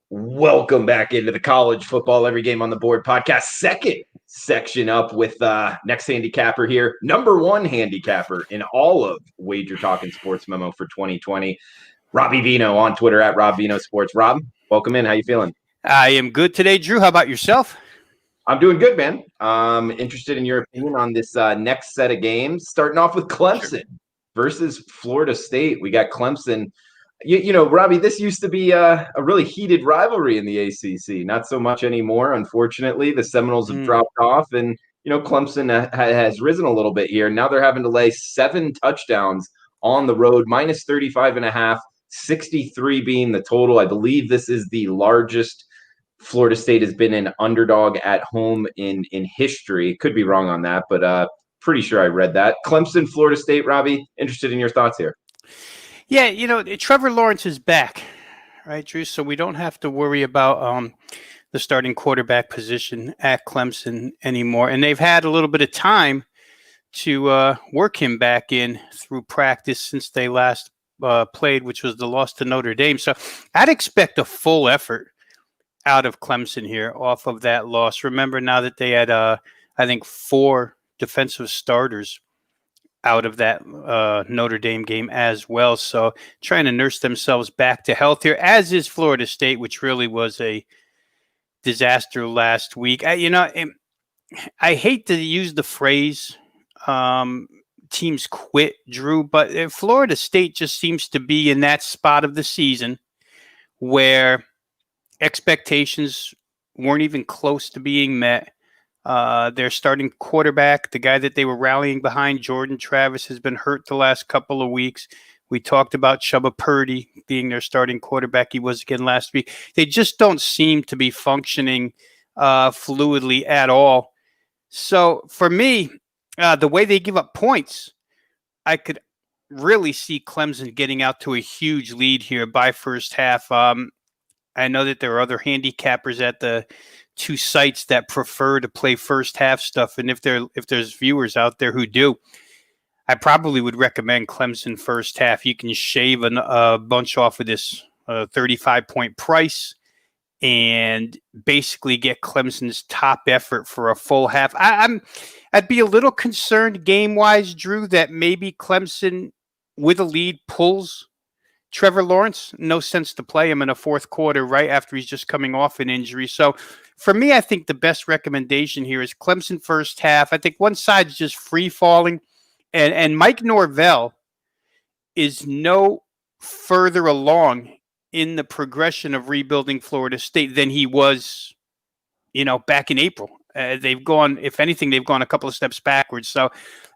Welcome back into the College Football Every Game on the Board podcast. Second section up with next handicapper here. Number one handicapper in all of WagerTalk and Sports Memo for 2020. Robbie Veno on Twitter at Rob Veno Sports. Rob, welcome in. How you feeling? I am good today, Drew. How about yourself? I'm doing good, man. Interested in your opinion on this next set of games. Starting off with Clemson versus Florida State. We got Clemson. You know, Robbie, this used to be a really heated rivalry in the ACC. Not so much anymore, unfortunately. The Seminoles have dropped off, and, Clemson has risen a little bit here. Now they're having to lay 7 touchdowns on the road, minus 35.5, 63 being the total. I believe this is the largest Florida State has been an underdog at home in history. Could be wrong on that, but pretty sure I read that. Clemson, Florida State, Robbie, interested in your thoughts here. Yeah, Trevor Lawrence is back, right, Drew? So we don't have to worry about the starting quarterback position at Clemson anymore. And they've had a little bit of time to work him back in through practice since they last played, which was the loss to Notre Dame. So I'd expect a full effort out of Clemson here off of that loss. Remember now that they had, I think, 4 defensive starters out of that Notre Dame game as well. So trying to nurse themselves back to health here, as is Florida State, which really was a disaster last week. I hate to use the phrase teams quit, Drew, but Florida State just seems to be in that spot of the season where expectations weren't even close to being met. Their starting quarterback, the guy that they were rallying behind, Jordan Travis, has been hurt the last couple of weeks. We talked about Chubba Purdy being their starting quarterback. He was again last week. They just don't seem to be functioning fluidly at all. So for me, the way they give up points, I could really see Clemson getting out to a huge lead here by first half. I know that there are other handicappers at the 2 sites that prefer to play first half stuff. And if there's viewers out there who do, I probably would recommend Clemson first half. You can shave a bunch off of this 35-point price and basically get Clemson's top effort for a full half. I'd be a little concerned game-wise, Drew, that maybe Clemson with a lead pulls Trevor Lawrence. No sense to play him in a fourth quarter right after he's just coming off an injury. So for me, I think the best recommendation here is Clemson first half. I think one side's just free falling, and Mike Norvell is no further along in the progression of rebuilding Florida State than he was, back in April. They've gone, if anything, they've gone a couple of steps backwards. So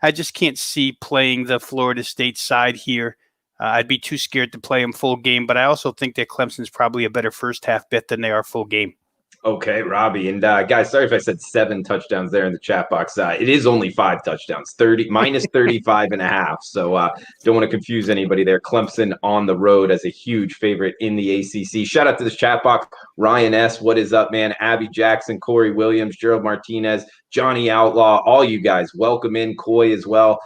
I just can't see playing the Florida State side here. I'd be too scared to play them full game, but I also think that Clemson's probably a better first half bet than they are full game. Okay, Robbie. And guys, sorry if I said 7 touchdowns there in the chat box. It is only 5 touchdowns, minus 35.5. So don't want to confuse anybody there. Clemson on the road as a huge favorite in the ACC. Shout out to this chat box. Ryan S., what is up, man? Abby Jackson, Corey Williams, Gerald Martinez, Johnny Outlaw, all you guys. Welcome in, Coy as well.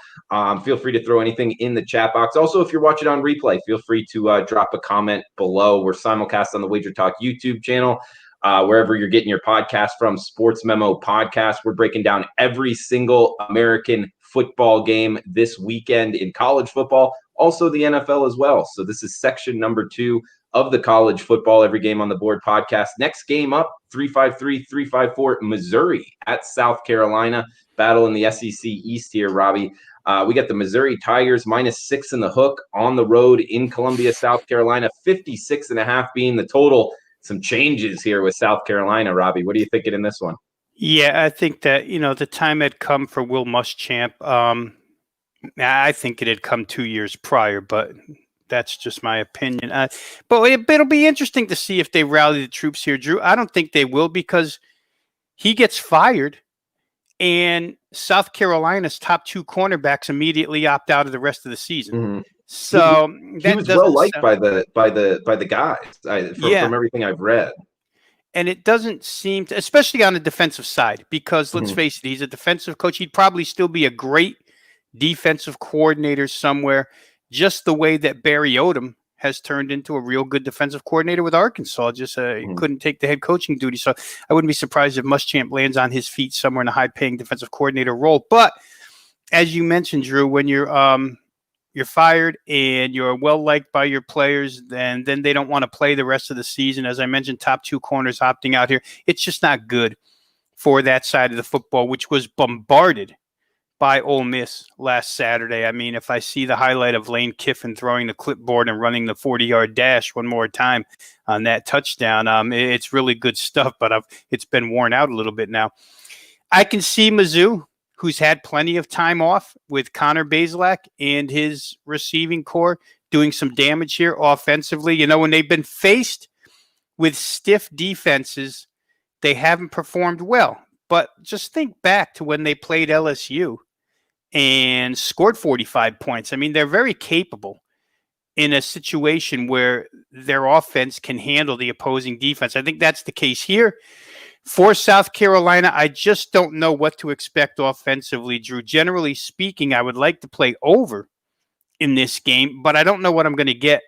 Feel free to throw anything in the chat box. Also, if you're watching on replay, feel free to drop a comment below. We're simulcast on the WagerTalk YouTube channel. Wherever you're getting your podcast from, Sports Memo Podcast. We're breaking down every single American football game this weekend in college football, also the NFL as well. So this is section number 2 of the College Football Every Game on the Board podcast. Next game up, 353-354, Missouri at South Carolina. Battle in the SEC East here, Robbie. We got the Missouri Tigers minus 6 in the hook on the road in Columbia, South Carolina, 56.5 being the total. Some changes here with South Carolina, Robbie. What are you thinking in this one? Yeah, I think that, the time had come for Will Muschamp. I think it had come 2 years prior, but that's just my opinion. But it'll be interesting to see if they rally the troops here, Drew. I don't think they will, because he gets fired and South Carolina's top 2 cornerbacks immediately opt out of the rest of the season. Mm-hmm. So he was well liked by the guys from everything I've read. And it doesn't seem to, especially on the defensive side, because let's face it, he's a defensive coach. He'd probably still be a great defensive coordinator somewhere, just the way that Barry Odom has turned into a real good defensive coordinator with Arkansas. Just couldn't take the head coaching duty. So I wouldn't be surprised if Muschamp lands on his feet somewhere in a high-paying defensive coordinator role. But as you mentioned, Drew, when you're fired and you're well-liked by your players, then they don't want to play the rest of the season. As I mentioned, top 2 corners opting out here. It's just not good for that side of the football, which was bombarded by Ole Miss last Saturday. I mean, if I see the highlight of Lane Kiffin throwing the clipboard and running the 40-yard dash one more time on that touchdown, it's really good stuff, but it's been worn out a little bit now. I can see Mizzou, who's had plenty of time off with Connor Bazelak and his receiving core, doing some damage here offensively. You know, when they've been faced with stiff defenses, they haven't performed well. But just think back to when they played LSU and scored 45 points. I mean, they're very capable in a situation where their offense can handle the opposing defense. I think that's the case here. For South Carolina, I just don't know what to expect offensively, Drew. Generally speaking, I would like to play over in this game, but I don't know what I'm going to get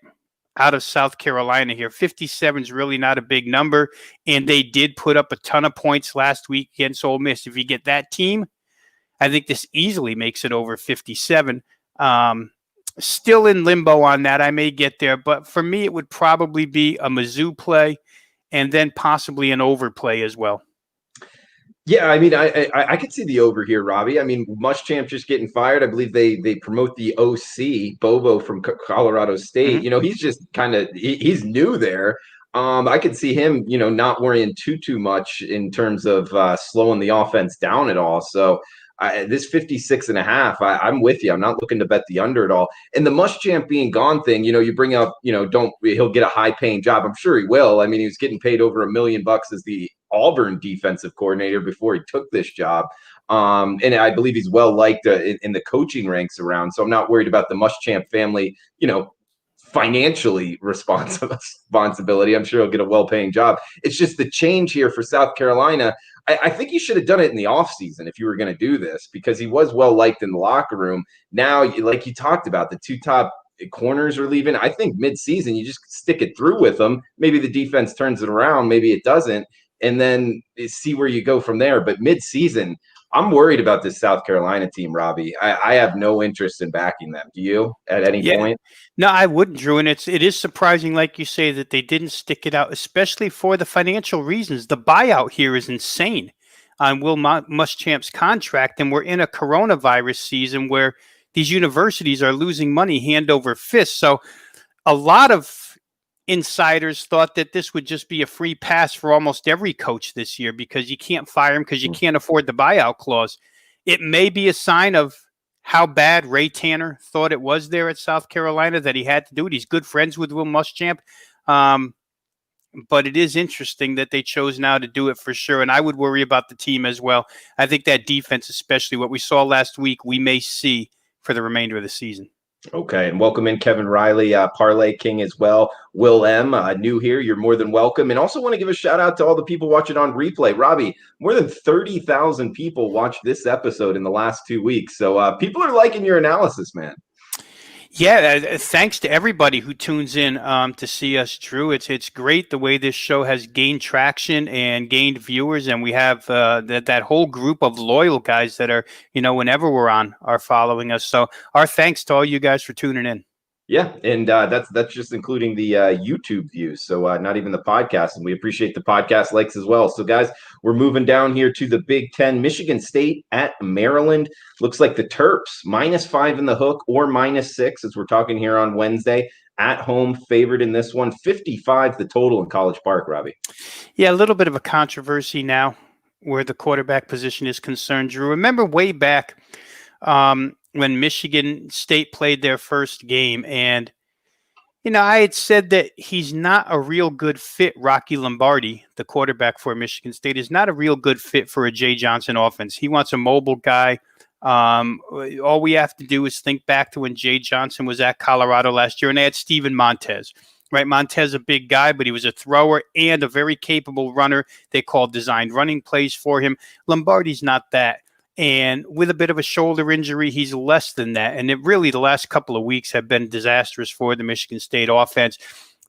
out of South Carolina here. 57 is really not a big number, and they did put up a ton of points last week against Ole Miss. If you get that team, I think this easily makes it over 57. Still in limbo on that. I may get there, but for me, it would probably be a Mizzou play and then possibly an overplay as well. Yeah, I mean, I could see the over here, Robbie. I mean, Muschamp just getting fired. I believe they promote the OC, Bobo from Colorado State. You know, he's just kind of he's new there. I could see him, you know, not worrying too much in terms of slowing the offense down at all. So this 56.5, I'm with you. I'm not looking to bet the under at all. And the Muschamp being gone thing, you know, you bring up, you know, he'll get a high paying job. I'm sure he will. I mean, he was getting paid over $1 million as the Auburn defensive coordinator before he took this job. And I believe he's well liked in the coaching ranks around. So I'm not worried about the Muschamp family, you know, financially responsibility. I'm sure he'll get a well-paying job. It's just the change here for South Carolina. I think you should have done it in the offseason if you were going to do this, because he was well-liked in the locker room. Now, like you talked about, the 2 top corners are leaving. I think mid-season, you just stick it through with them. Maybe the defense turns it around. Maybe it doesn't. And then see where you go from there. But mid-season, I'm worried about this South Carolina team, Robbie. I have no interest in backing them. Do you at any point? No, I wouldn't, Drew. And it is surprising, like you say, that they didn't stick it out, especially for the financial reasons. The buyout here is insane on Will Muschamp's contract. And we're in a coronavirus season where these universities are losing money hand over fist. So a lot of insiders thought that this would just be a free pass for almost every coach this year because you can't fire him because you can't afford the buyout clause. It may be a sign of how bad Ray Tanner thought it was there at South Carolina that he had to do it. He's good friends with Will Muschamp. But it is interesting that they chose now to do it for sure. And I would worry about the team as well. I think that defense, especially what we saw last week, we may see for the remainder of the season. Okay, and welcome in Kevin Riley, Parlay King as well. Will M, new here, you're more than welcome. And also want to give a shout out to all the people watching on replay. Robbie, more than 30,000 people watched this episode in the last 2 weeks. So people are liking your analysis, man. Yeah, thanks to everybody who tunes in to see us, Drew. It's great the way this show has gained traction and gained viewers, and we have that whole group of loyal guys that are, you know, whenever we're on, are following us. So our thanks to all you guys for tuning in. Yeah, and that's just including the YouTube views, so not even the podcast, and we appreciate the podcast likes as well. So, guys, we're moving down here to the Big Ten. Michigan State at Maryland. Looks like the Terps, -5 in the hook or -6, as we're talking here on Wednesday. At home, favored in this one. 55 the total in College Park, Robbie. Yeah, a little bit of a controversy now where the quarterback position is concerned, Drew. Remember way back when Michigan State played their first game, and, you know, I had said that he's not a real good fit. Rocky Lombardi, the quarterback for Michigan State, is not a real good fit for a Jay Johnson offense. He wants a mobile guy. All we have to do is think back to when Jay Johnson was at Colorado last year, and they had Steven Montez. Right, Montez, a big guy, but he was a thrower and a very capable runner. They called designed running plays for him. Lombardi's not that. And with a bit of a shoulder injury, he's less than that. And really, the last couple of weeks have been disastrous for the Michigan State offense.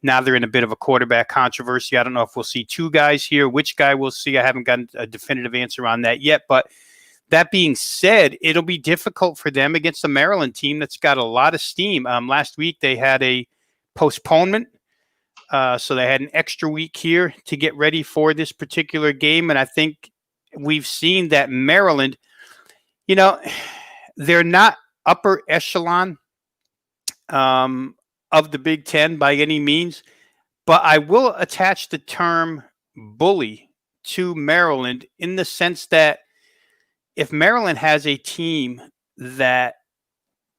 Now they're in a bit of a quarterback controversy. I don't know if we'll see two guys here. Which guy we'll see, I haven't gotten a definitive answer on that yet. But that being said, it'll be difficult for them against a Maryland team that's got a lot of steam. Last week, they had a postponement. So they had an extra week here to get ready for this particular game. And I think we've seen that Maryland, they're not upper echelon of the Big Ten by any means. But I will attach the term bully to Maryland in the sense that if Maryland has a team that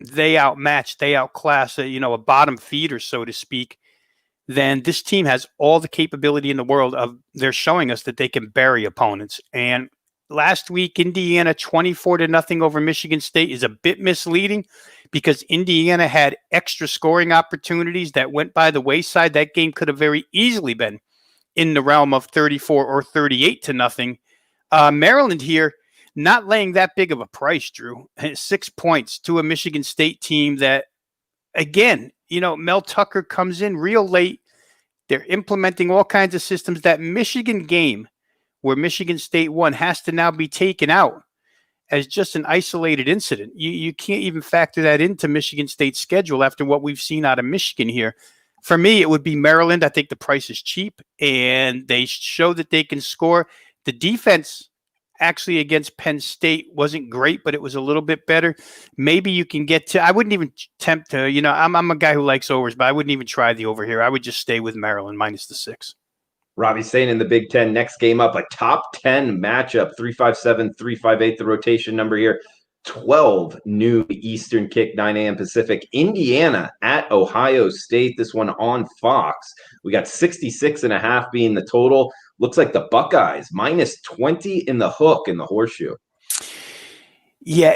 they outmatch, they outclass, a bottom feeder, so to speak, then this team has all the capability in the world of they're showing us that they can bury opponents. And last week, Indiana 24-0 over Michigan State is a bit misleading because Indiana had extra scoring opportunities that went by the wayside. That game could have very easily been in the realm of 34 or 38-0. Maryland here, not laying that big of a price, Drew. 6 points to a Michigan State team that, again, Mel Tucker comes in real late. They're implementing all kinds of systems. That Michigan game where Michigan State won has to now be taken out as just an isolated incident. You can't even factor that into Michigan State's schedule after what we've seen out of Michigan here. For me, it would be Maryland. I think the price is cheap, and they show that they can score. The defense actually against Penn State wasn't great, but it was a little bit better. Maybe you can get to, I wouldn't even attempt to, I'm a guy who likes overs, but I wouldn't even try the over here. I would just stay with Maryland minus the 6. Robbie's saying in the Big Ten, next game up, a top 10 matchup, 357, 358, the rotation number here. 12 noon Eastern kick, 9 a.m. Pacific. Indiana at Ohio State. This one on Fox. We got 66.5 being the total. Looks like the Buckeyes minus 20 in the hook in the horseshoe. Yeah,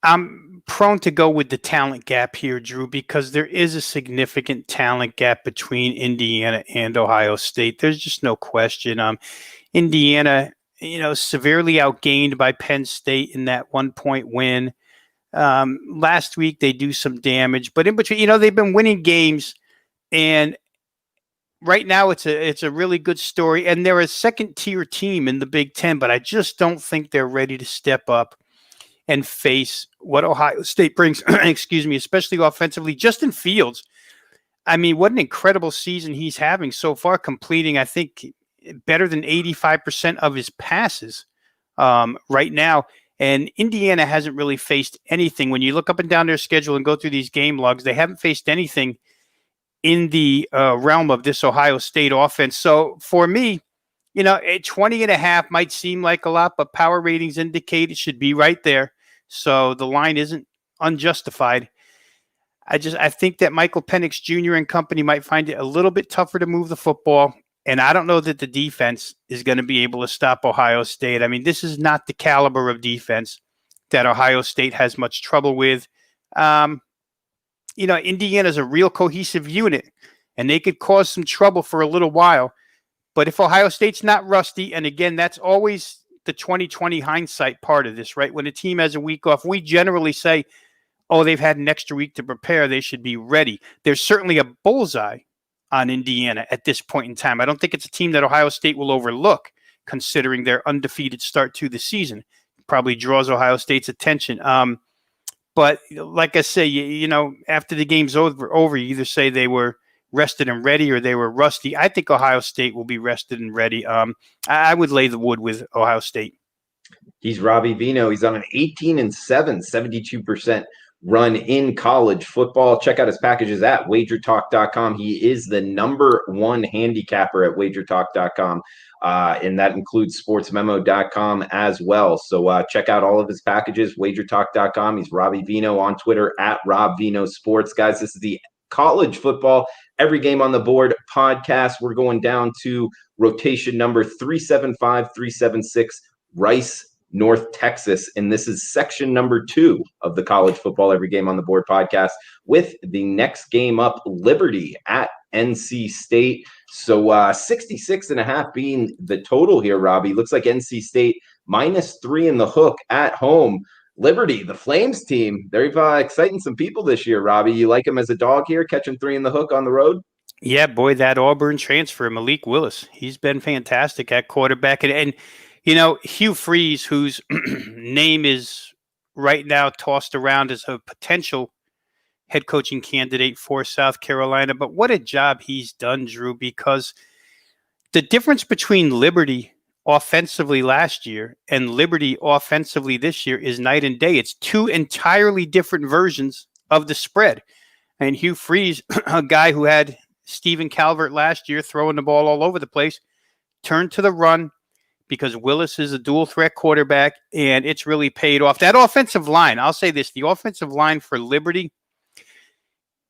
I'm prone to go with the talent gap here, Drew, because there is a significant talent gap between Indiana and Ohio State. There's just no question. Indiana, severely outgained by Penn State in that 1-point win. Last week, they do some damage, but in between, they've been winning games, and right now it's a really good story. And they're a second-tier team in the Big Ten, but I just don't think they're ready to step up and face what Ohio State brings, especially offensively. Justin Fields, I mean, what an incredible season he's having so far, completing, I think, better than 85% of his passes right now. And Indiana hasn't really faced anything. When you look up and down their schedule and go through these game logs, they haven't faced anything in the realm of this Ohio State offense. So for me, a 20.5 might seem like a lot, but power ratings indicate it should be right there. So the line isn't unjustified. I think that Michael Penix Jr. and company might find it a little bit tougher to move the football. And I don't know that the defense is going to be able to stop Ohio State. I mean, this is not the caliber of defense that Ohio State has much trouble with. Indiana's a real cohesive unit, and they could cause some trouble for a little while. But if Ohio State's not rusty, and again, that's always the 2020 hindsight part of this, right? When a team has a week off, we generally say, oh, they've had an extra week to prepare. They should be ready. There's certainly a bullseye on Indiana at this point in time. I don't think it's a team that Ohio State will overlook, considering their undefeated start to the season. It probably draws Ohio State's attention. But like I say, after the game's over, you either say they were rested and ready or they were rusty. I think Ohio State will be rested and ready. I would lay the wood with Ohio State. He's Robbie Veno. He's on an 18-7, 72% run in college football. Check out his packages at WagerTalk.com. He is the #1 handicapper at WagerTalk.com, and that includes SportsMemo.com as well. So check out all of his packages, WagerTalk.com. He's Robbie Veno on Twitter at Rob Veno Sports. Guys, this is the college football Every Game on the Board podcast. We're going down to rotation number 375, 376, Rice, North Texas. And this is section number 2 of the College Football Every Game on the Board podcast, with the next game up, Liberty at NC State. So 66.5 being the total here, Robbie. Looks like NC State -3 in the hook at home. Liberty, the Flames team, they're exciting some people this year, Robbie. You like them as a dog here, catching 3 in the hook on the road? Yeah, boy, that Auburn transfer, Malik Willis, he's been fantastic at quarterback. And Hugh Freeze, whose name is right now tossed around as a potential head coaching candidate for South Carolina. But what a job he's done, Drew, because the difference between Liberty offensively last year and Liberty offensively this year is night and day. It's two entirely different versions of the spread. And Hugh Freeze, a guy who had Stephen Calvert last year throwing the ball all over the place, turned to the run because Willis is a dual threat quarterback, and it's really paid off. That offensive line, I'll say this, the offensive line for Liberty,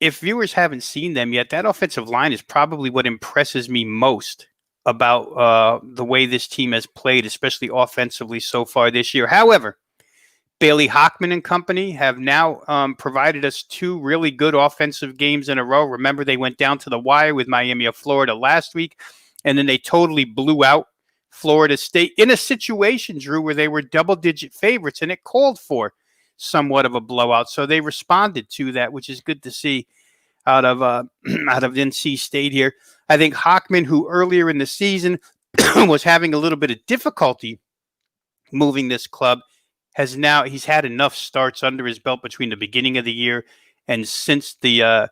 if viewers haven't seen them yet, that offensive line is probably what impresses me most about the way this team has played, especially offensively so far this year. However, Bailey Hockman and company have now provided us 2 really good offensive games in a row. Remember, they went down to the wire with Miami of Florida last week, and then they totally blew out Florida State in a situation, Drew, where they were double-digit favorites, and it called for somewhat of a blowout. So they responded to that, which is good to see out of NC State here. I think Hockman, who earlier in the season was having a little bit of difficulty moving this club, he's had enough starts under his belt between the beginning of the year and since the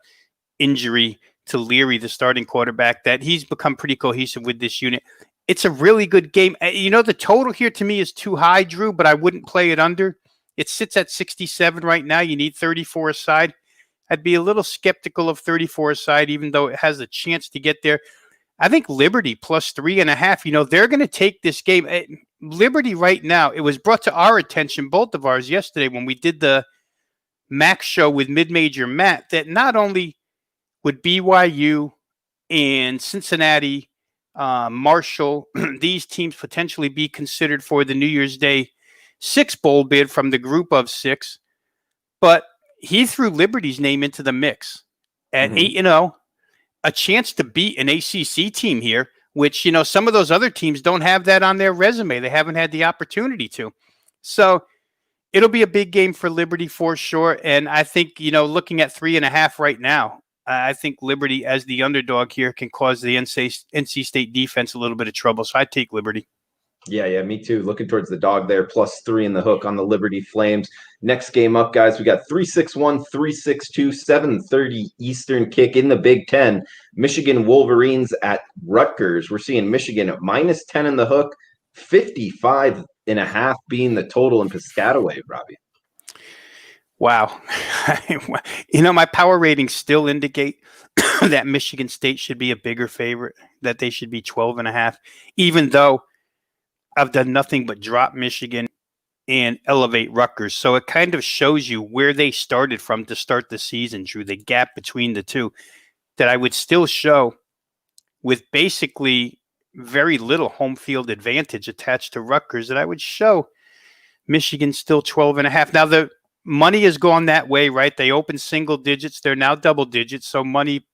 injury to Leary, the starting quarterback, that he's become pretty cohesive with this unit. It's a really good game. The total here to me is too high, Drew, but I wouldn't play it under. It sits at 67 right now. You need 34 aside. I'd be a little skeptical of 34 aside, even though it has a chance to get there. I think Liberty plus 3.5, they're going to take this game. Liberty right now, it was brought to our attention, both of ours yesterday when we did the Max show with Mid-Major Matt, that not only would BYU and Cincinnati, Marshall, these teams potentially be considered for the New Year's Day 6 bowl bid from the group of 6, but he threw Liberty's name into the mix at 8-0, a chance to beat an ACC team here, which, some of those other teams don't have that on their resume. They haven't had the opportunity to. So it'll be a big game for Liberty for sure. And I think, looking at 3.5 right now, I think Liberty as the underdog here can cause the NC State defense a little bit of trouble. So I take Liberty. Yeah, me too. Looking towards the dog there, plus 3 in the hook on the Liberty Flames. Next game up, guys, we got 3-6-1, 3-6-2, 7:30 Eastern kick in the Big Ten. Michigan Wolverines at Rutgers. We're seeing Michigan at -10 in the hook, 55.5 being the total in Piscataway, Robbie. Wow. My power ratings still indicate that Michigan State should be a bigger favorite, that they should be 12.5, even though I've done nothing but drop Michigan and elevate Rutgers. So it kind of shows you where they started from to start the season, Drew, the gap between the two, that I would still show with basically very little home field advantage attached to Rutgers, that I would show Michigan still 12.5. Now, the money has gone that way, right? They opened single digits. They're now double digits. So money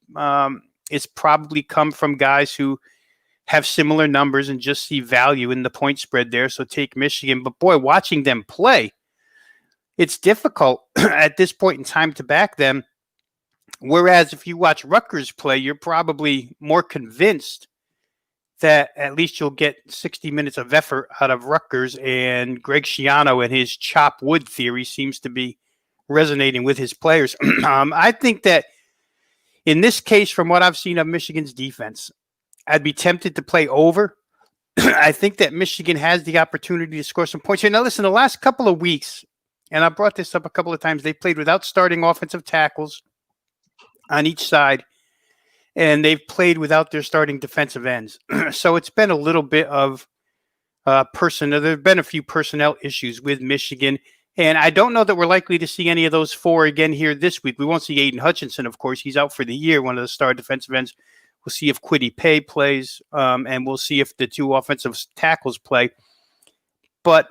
is probably come from guys who have similar numbers and just see value in the point spread there. So take Michigan. But boy, watching them play, it's difficult at this point in time to back them. Whereas if you watch Rutgers play, you're probably more convinced that at least you'll get 60 minutes of effort out of Rutgers, and Greg Schiano and his chop wood theory seems to be resonating with his players. I think that in this case, from what I've seen of Michigan's defense, I'd be tempted to play over. I think that Michigan has the opportunity to score some points here. Now, listen, the last couple of weeks, and I brought this up a couple of times, they played without starting offensive tackles on each side, and they've played without their starting defensive ends. So it's been a little bit of personnel. There have been a few personnel issues with Michigan, and I don't know that we're likely to see any of those 4 again here this week. We won't see Aiden Hutchinson, of course. He's out for the year, one of the star defensive ends. We'll see if Kwity Paye plays, and we'll see if the 2 offensive tackles play. But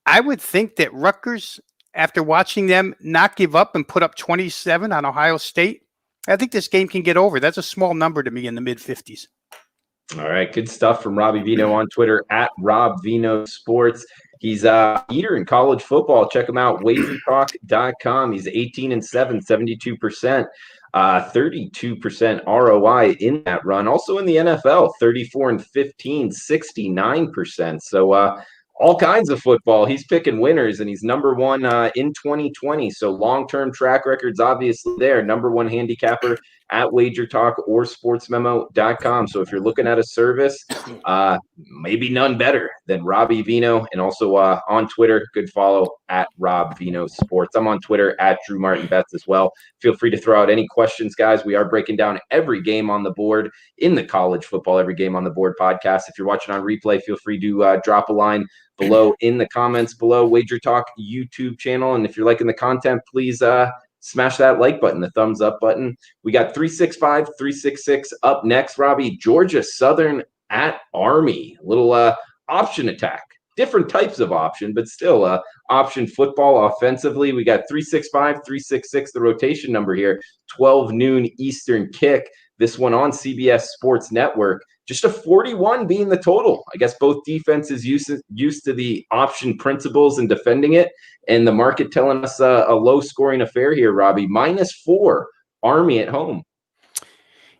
I would think that Rutgers, after watching them not give up and put up 27 on Ohio State, I think this game can get over. That's a small number to me in the mid-50s. All right, good stuff from Robbie Veno on Twitter at Rob Veno Sports. He's a eater in college football. Check him out, WagerTalk.com. He's 18-7, 72%. 32% ROI in that run. Also in the NFL, 34-15, 69%. So all kinds of football. He's picking winners, and he's number one in 2020. So long-term track record's obviously there. Number one handicapper at WagerTalk or SportsMemo.com. So if you're looking at a service, maybe none better than Robbie Veno. And also on Twitter, good follow at Rob Veno Sports. I'm on Twitter at Drew Martin Bets as well. Feel free to throw out any questions, guys. We are breaking down every game on the board in the college football, every game on the board podcast. If you're watching on replay, feel free to drop a line below in the comments below. Wager Talk YouTube channel. And if you're liking the content, please smash that like button, the thumbs up button. We got 365, 366 up next, Robbie. Georgia Southern at Army. A little option attack. Different types of option, but still option football offensively. We got 365, 366, the rotation number here, 12 noon Eastern kick. This one on CBS Sports Network. Just a 41 being the total. I guess both defenses used to the option principles and defending it, and the market telling us a low-scoring affair here, Robbie. -4, Army at home.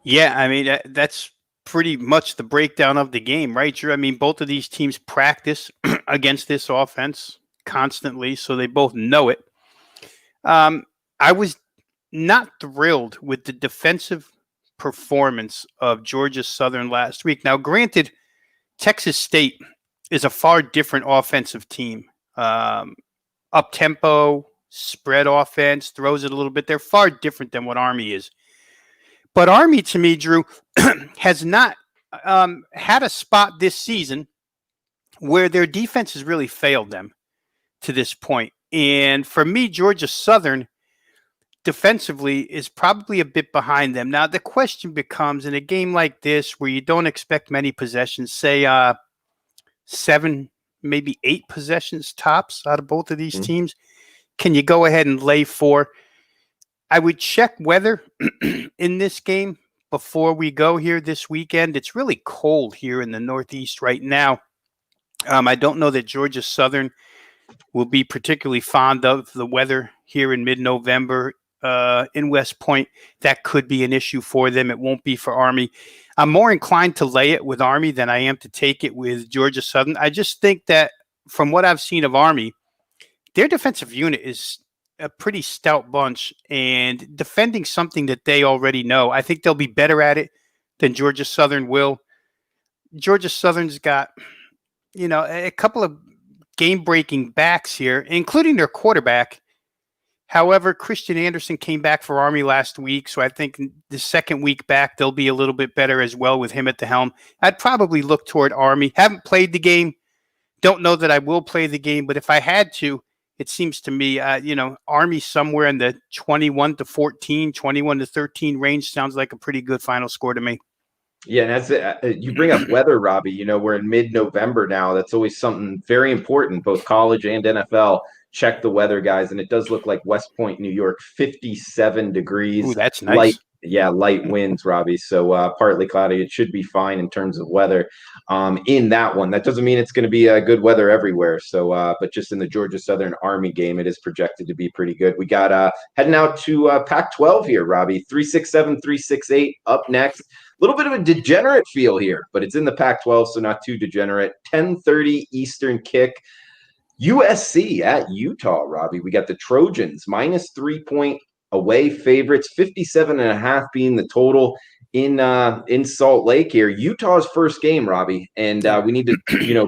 Yeah, I mean, that's pretty much the breakdown of the game, right, Drew? I mean, both of these teams practice against this offense constantly, so they both know it. I was not thrilled with the defensive performance of Georgia Southern last week. Now, granted, Texas State is a far different offensive team. Up-tempo, spread offense, throws it a little bit. They're far different than what Army is. But Army, to me, Drew, has not had a spot this season where their defense has really failed them to this point. And for me, Georgia Southern defensively is probably a bit behind them. Now, the question becomes, in a game like this where you don't expect many possessions, say 7, maybe 8 possessions tops out of both of these teams, can you go ahead and lay 4? I would check weather in this game before we go here this weekend. It's really cold here in the Northeast right now. I don't know that Georgia Southern will be particularly fond of the weather here in mid-November in West Point. That could be an issue for them. It won't be for Army. I'm more inclined to lay it with Army than I am to take it with Georgia Southern. I just think that from what I've seen of Army, their defensive unit is a pretty stout bunch and defending something that they already know. I think they'll be better at it than Georgia Southern will. Georgia Southern's got, a couple of game-breaking backs here, including their quarterback. However, Christian Anderson came back for Army last week, so I think the second week back, they'll be a little bit better as well with him at the helm. I'd probably look toward Army. Haven't played the game. Don't know that I will play the game, but if I had to, it seems to me, Army somewhere in the 21-14, 21-13 range sounds like a pretty good final score to me. Yeah, and that's it. You bring up weather, Robbie. We're in mid-November now. That's always something very important, both college and NFL. Check the weather, guys, and it does look like West Point, New York, 57 degrees. Ooh, that's nice. Light winds, Robbie. So partly cloudy. It should be fine in terms of weather in that one. That doesn't mean it's going to be good weather everywhere. So, but just in the Georgia Southern Army game, it is projected to be pretty good. We got heading out to Pac-12 here, Robbie. 367, 368 up next. A little bit of a degenerate feel here, but it's in the Pac-12, so not too degenerate. 10:30 Eastern kick. USC at Utah, Robbie. We got the Trojans -3-point away favorites, 57.5 being the total in Salt Lake here. Utah's first game, Robbie, and we need to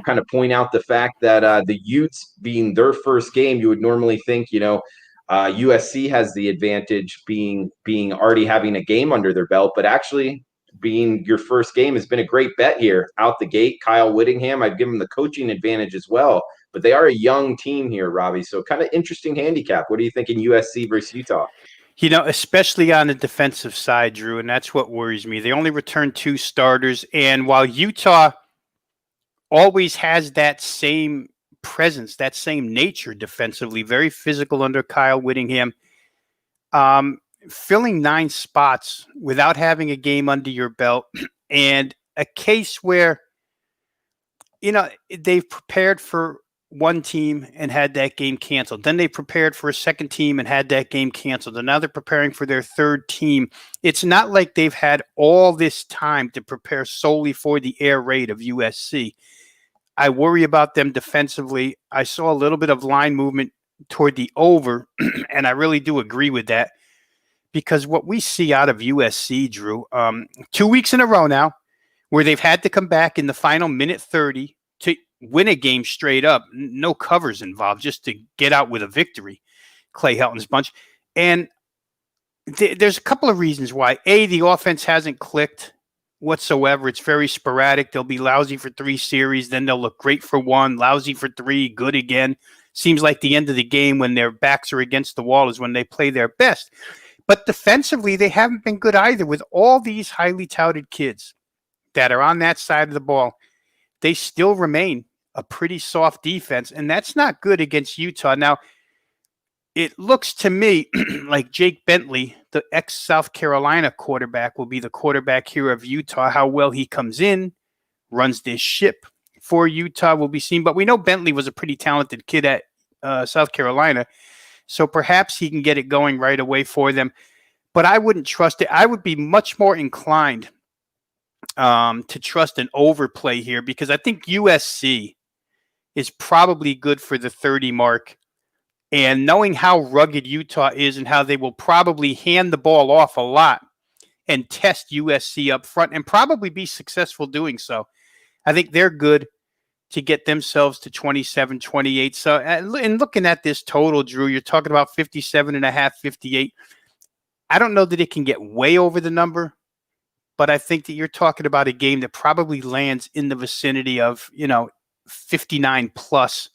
kind of point out the fact that the Utes being their first game, you would normally think USC has the advantage being already having a game under their belt, but actually being your first game has been a great bet here out the gate. Kyle Whittingham, I'd give him the coaching advantage as well, but they are a young team here, Robbie. So kind of interesting handicap. What are you thinking USC versus Utah? Especially on the defensive side, Drew, and that's what worries me. They only returned 2 starters, and while Utah always has that same presence, that same nature defensively, very physical under Kyle Whittingham, filling 9 spots without having a game under your belt, and a case where they've prepared for one team and had that game canceled. Then they prepared for a second team and had that game canceled. And now they're preparing for their third team. It's not like they've had all this time to prepare solely for the air raid of USC. I worry about them defensively. I saw a little bit of line movement toward the over, and I really do agree with that, because what we see out of USC, Drew, 2 weeks in a row now, where they've had to come back in the final minute 30 to win a game straight up, no covers involved, just to get out with a victory, Clay Helton's bunch. And there's a couple of reasons why. A, the offense hasn't clicked whatsoever. It's very sporadic. They'll be lousy for 3 series, then they'll look great for 1, lousy for 3, good again. Seems like the end of the game when their backs are against the wall is when they play their best. But defensively, they haven't been good either. With all these highly touted kids that are on that side of the ball, they still remain a pretty soft defense, and that's not good against Utah. Now, it looks to me like Jake Bentley, the ex-South Carolina quarterback, will be the quarterback here of Utah. How well he comes in, runs this ship for Utah will be seen. But we know Bentley was a pretty talented kid at South Carolina, so perhaps he can get it going right away for them. But I wouldn't trust it. I would be much more inclined to trust an overplay here, because I think USC is probably good for the 30 mark. And knowing how rugged Utah is and how they will probably hand the ball off a lot and test USC up front and probably be successful doing so, I think they're good to get themselves to 27-28. So, in looking at this total, Drew, you're talking about 57.5, 58. I don't know that it can get way over the number, but I think that you're talking about a game that probably lands in the vicinity of, 59 plus.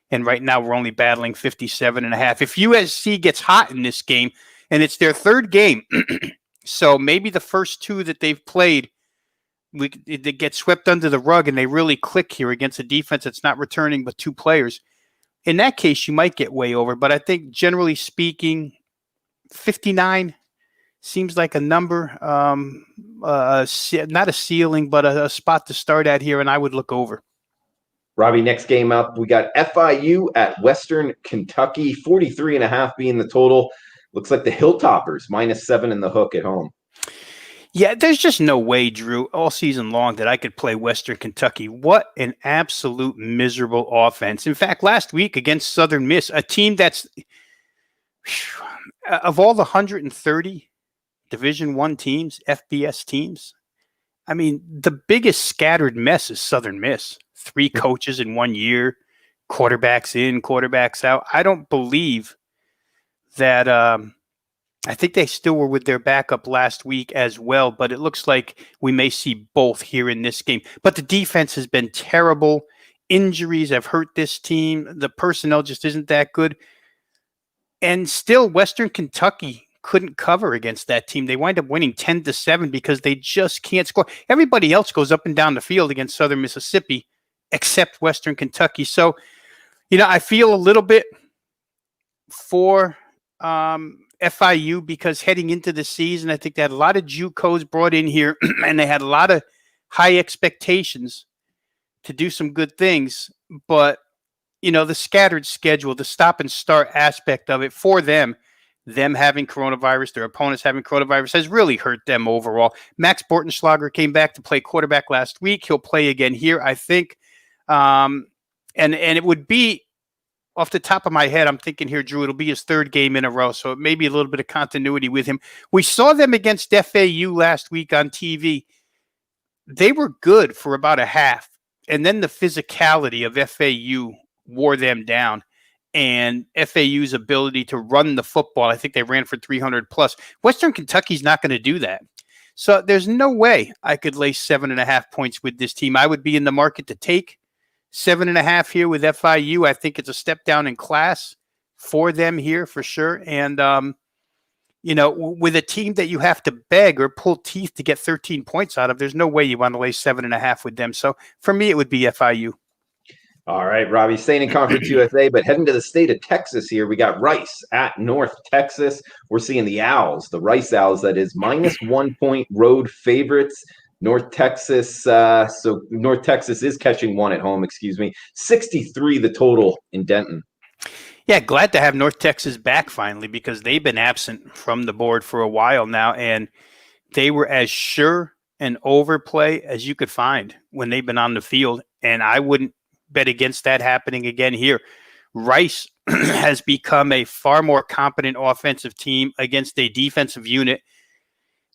And right now we're only battling 57.5. If USC gets hot in this game, and it's their third game, so maybe the first 2 that they've played, they get swept under the rug and they really click here against a defense that's not returning but 2 players. In that case, you might get way over. But I think generally speaking, 59 seems like a number, not a ceiling, but a spot to start at here, and I would look over. Robbie, next game up, we got FIU at Western Kentucky, 43.5 being the total. Looks like the Hilltoppers, -7 in the hook at home. Yeah, there's just no way, Drew, all season long that I could play Western Kentucky. What an absolute miserable offense. In fact, last week against Southern Miss, a team that's, of all the 130 Division I teams, FBS teams, I mean, the biggest scattered mess is Southern Miss. 3 coaches in 1 year, quarterbacks in, quarterbacks out. I don't believe that I think they still were with their backup last week as well, but it looks like we may see both here in this game. But the defense has been terrible. Injuries have hurt this team. The personnel just isn't that good. And still, Western Kentucky couldn't cover against that team. They wind up winning 10-7 because they just can't score. Everybody else goes up and down the field against Southern Mississippi except Western Kentucky. So, I feel a little bit for FIU because heading into the season, I think they had a lot of JUCOs brought in here and they had a lot of high expectations to do some good things. But, the scattered schedule, the stop and start aspect of it for them having coronavirus, their opponents having coronavirus has really hurt them overall. Max Bortenschlager came back to play quarterback last week. He'll play again here, I think. And it would be, off the top of my head, I'm thinking here, Drew, it'll be his 3rd game in a row, so it may be a little bit of continuity with him. We saw them against FAU last week on TV. They were good for about a half, and then the physicality of FAU wore them down. And FAU's ability to run the football, I think they ran for 300 plus. Western Kentucky's not going to do that. So there's no way I could lay 7.5 points with this team. I would be in the market to take 7.5 here with FIU. I think it's a step down in class for them here for sure. And, with a team that you have to beg or pull teeth to get 13 points out of, there's no way you want to lay 7.5 with them. So for me, it would be FIU. All right, Robbie, staying in Conference USA, but heading to the state of Texas here. We got Rice at North Texas. We're seeing the Owls, the Rice Owls, that is -1 point road favorites. North Texas. So North Texas is catching one at home. Excuse me. 63 the total in Denton. Yeah, glad to have North Texas back finally because they've been absent from the board for a while now, and they were as sure an overplay as you could find when they've been on the field, and I wouldn't bet against that happening again here. Rice has become a far more competent offensive team against a defensive unit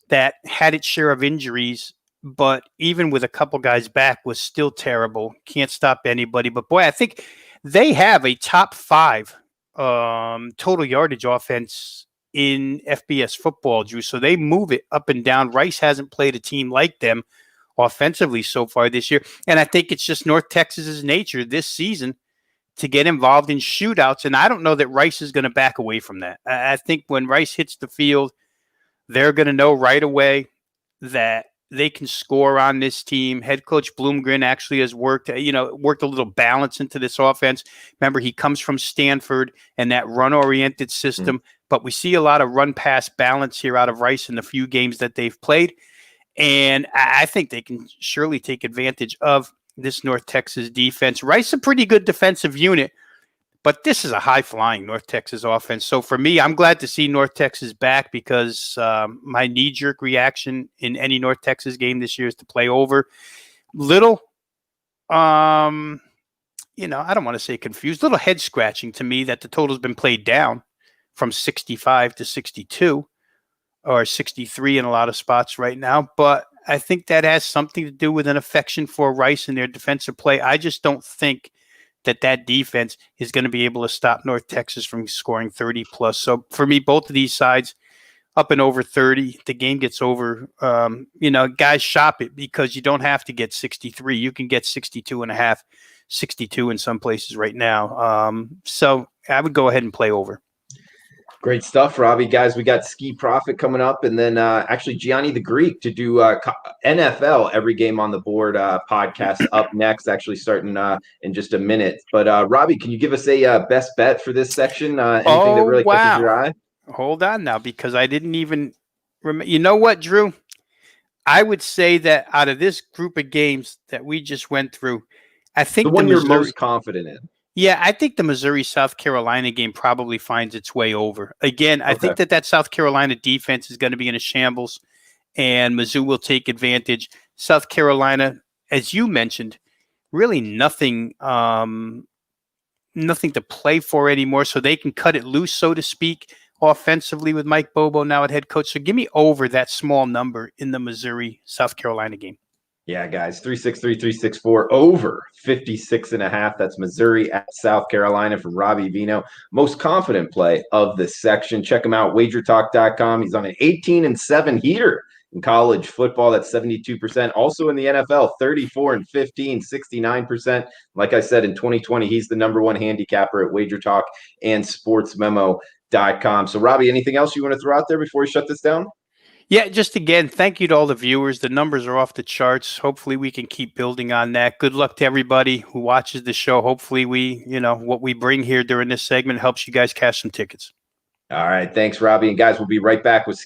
that had its share of injuries, but even with a couple guys back was still terrible. Can't stop anybody. But boy, I think they have a top 5 total yardage offense in FBS football, Drew. So they move it up and down. Rice hasn't played a team like them offensively so far this year. And I think it's just North Texas's nature this season to get involved in shootouts. And I don't know that Rice is going to back away from that. I think when Rice hits the field, they're going to know right away that they can score on this team. Head coach Bloomgren actually has worked a little balance into this offense. Remember, he comes from Stanford and that run-oriented system, but we see a lot of run-pass balance here out of Rice in the few games that they've played. And I think they can surely take advantage of this North Texas defense. Rice is a pretty good defensive unit, but this is a high-flying North Texas offense. So for me, I'm glad to see North Texas back because my knee-jerk reaction in any North Texas game this year is to play over. Little, I don't want to say confused, little head-scratching to me that the total's been played down from 65 to 62 or 63 in a lot of spots right now. But I think that has something to do with an affection for Rice and their defensive play. I just don't think that defense is going to be able to stop North Texas from scoring 30 plus. So for me, both of these sides up and over 30, the game gets over. Guys shop it because you don't have to get 63. You can get 62 and a half, 62 in some places right now. So I would go ahead and play over. Great stuff, Robbie. Guys, we got Ski Profit coming up, and then actually Gianni the Greek to do NFL Every Game on the Board podcast up next, actually starting in just a minute. But Robbie, can you give us a best bet for this section? Anything that really catches your eye? Hold on now, because I didn't even remember. You know what, Drew? I would say that out of this group of games that we just went through, I think the one you're most confident in. Yeah, I think the Missouri-South Carolina game probably finds its way over. Again, I think that South Carolina defense is going to be in a shambles, and Mizzou will take advantage. South Carolina, as you mentioned, really nothing to play for anymore, so they can cut it loose, so to speak, offensively with Mike Bobo now at head coach. So give me over that small number in the Missouri-South Carolina game. Yeah, guys, 363-364 over 56.5. That's Missouri at South Carolina from Robbie Veno. Most confident play of this section. Check him out, WagerTalk.com. He's on an 18-7 heater in college football. That's 72%. Also in the NFL, 34-15, 69%. Like I said, in 2020, he's the number one handicapper at WagerTalk and SportsMemo.com. So, Robbie, anything else you want to throw out there before we shut this down? Yeah, just again, thank you to all the viewers. The numbers are off the charts. Hopefully we can keep building on that. Good luck to everybody who watches the show. Hopefully what we bring here during this segment helps you guys cash some tickets. All right. Thanks, Robbie. And guys, we'll be right back with